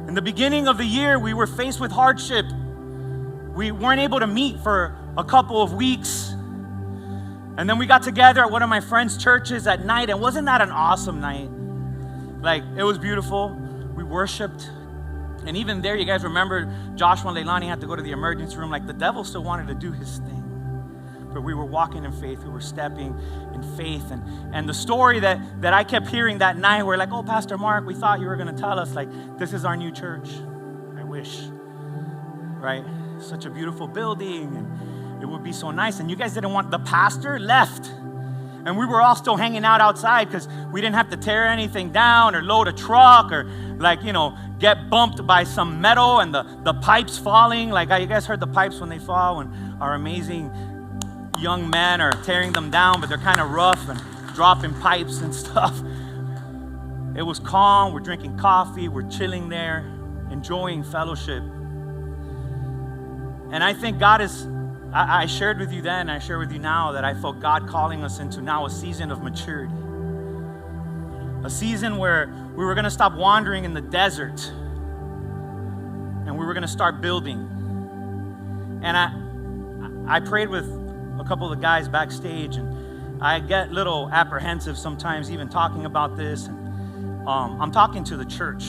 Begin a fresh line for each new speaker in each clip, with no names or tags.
In the beginning of the year, we were faced with hardship. We weren't able to meet for a couple of weeks. And then we got together at one of my friend's churches at night, and wasn't that an awesome night? Like, it was beautiful. We worshiped. And even there, you guys remember Joshua and Leilani had to go to the emergency room. Like, the devil still wanted to do his thing. But we were walking in faith. We were stepping in faith. And the story that I kept hearing that night, we're like, oh, Pastor Mark, we thought you were going to tell us, like, this is our new church. I wish, right? Such a beautiful building, and it would be so nice. And you guys didn't want, the pastor left. And we were all still hanging out outside because we didn't have to tear anything down or load a truck or, like, get bumped by some metal and the pipes falling. Like, you guys heard the pipes when they fall, when our amazing young men are tearing them down, but they're kind of rough and dropping pipes and stuff. It was calm. We're drinking coffee. We're chilling there, enjoying fellowship. And I think God is, I shared with you then, I share with you now that I felt God calling us into now a season of maturity. A season where we were going to stop wandering in the desert and we were going to start building. And I prayed with a couple of the guys backstage, and I get a little apprehensive sometimes even talking about this. And I'm talking to the church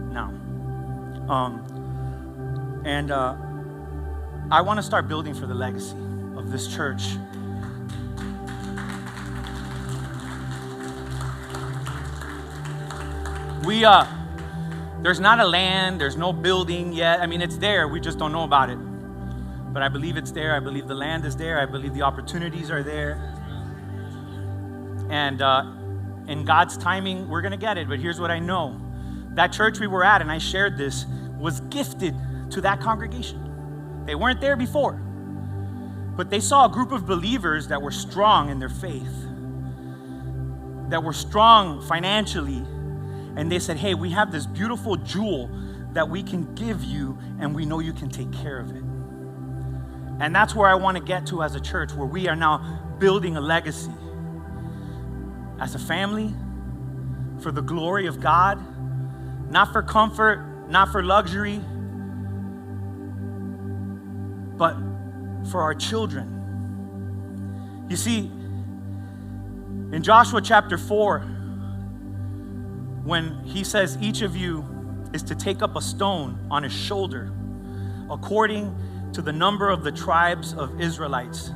now. I want to start building for the legacy of this church. There's not a land, there's no building yet. I mean, it's there, we just don't know about it. But I believe it's there. I believe the land is there. I believe the opportunities are there. And in God's timing, we're going to get it. But here's what I know. That church we were at, and I shared this, was gifted to that congregation. They weren't there before. But they saw a group of believers that were strong in their faith, that were strong financially. And they said, hey, we have this beautiful jewel that we can give you, and we know you can take care of it. And that's where I want to get to as a church, where we are now building a legacy. As a family, for the glory of God, not for comfort, not for luxury, but for our children. You see, in Joshua chapter 4, when he says each of you is to take up a stone on his shoulder, according to the number of the tribes of Israelites,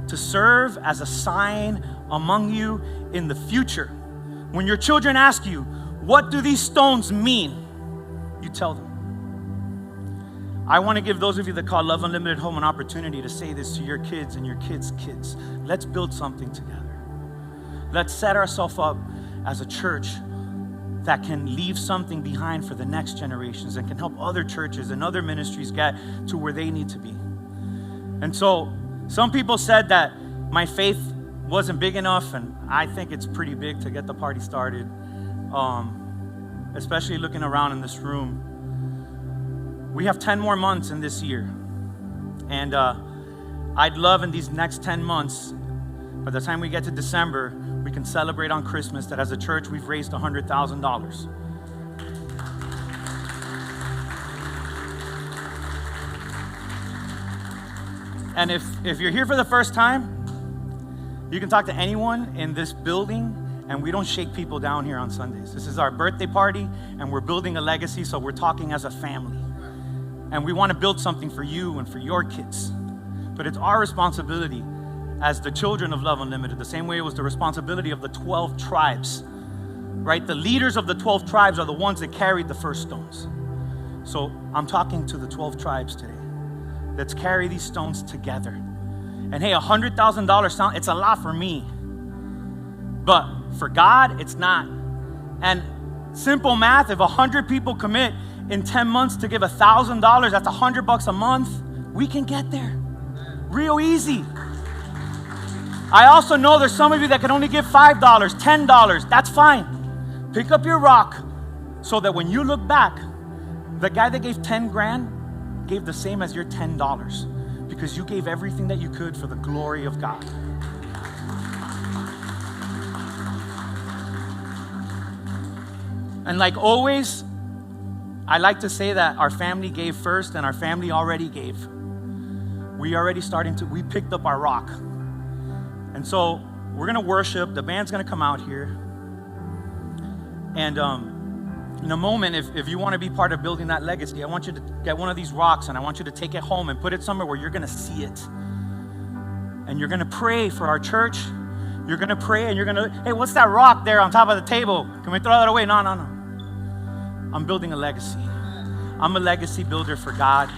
to serve as a sign among you in the future. When your children ask you, what do these stones mean? You tell them. I want to give those of you that call Love Unlimited home an opportunity to say this to your kids and your kids' kids. Let's build something together. Let's set ourselves up as a church that can leave something behind for the next generations and can help other churches and other ministries get to where they need to be. And so some people said that my faith wasn't big enough, and I think it's pretty big to get the party started, especially looking around in this room. We have 10 more months in this year, and I'd love in these next 10 months, by the time we get to December, we can celebrate on Christmas that as a church we've raised $100,000. And if you're here for the first time, you can talk to anyone in this building, and we don't shake people down here on Sundays. This is our birthday party, and we're building a legacy, so we're talking as a family. And we want to build something for you and for your kids. But it's our responsibility as the children of Love Unlimited, the same way it was the responsibility of the 12 tribes, right? The leaders of the 12 tribes are the ones that carried the first stones. So I'm talking to the 12 tribes today. Let's carry these stones together. And hey, $100,000 it's a lot for me. But for God, it's not. And simple math, if 100 people commit in 10 months to give $1,000, that's $100 a month. We can get there. Real easy. I also know there's some of you that can only give $5, $10. That's fine. Pick up your rock so that when you look back, the guy that gave 10 grand gave the same as your $10 because you gave everything that you could for the glory of God. And like always, I like to say that our family gave first, and our family already gave. We picked up our rock. And so we're going to worship. The band's going to come out here. And in a moment, if you want to be part of building that legacy, I want you to get one of these rocks and I want you to take it home and put it somewhere where you're going to see it. And you're going to pray for our church. You're going to pray and you're going to, hey, what's that rock there on top of the table? Can we throw that away? No. I'm building a legacy. I'm a legacy builder for God.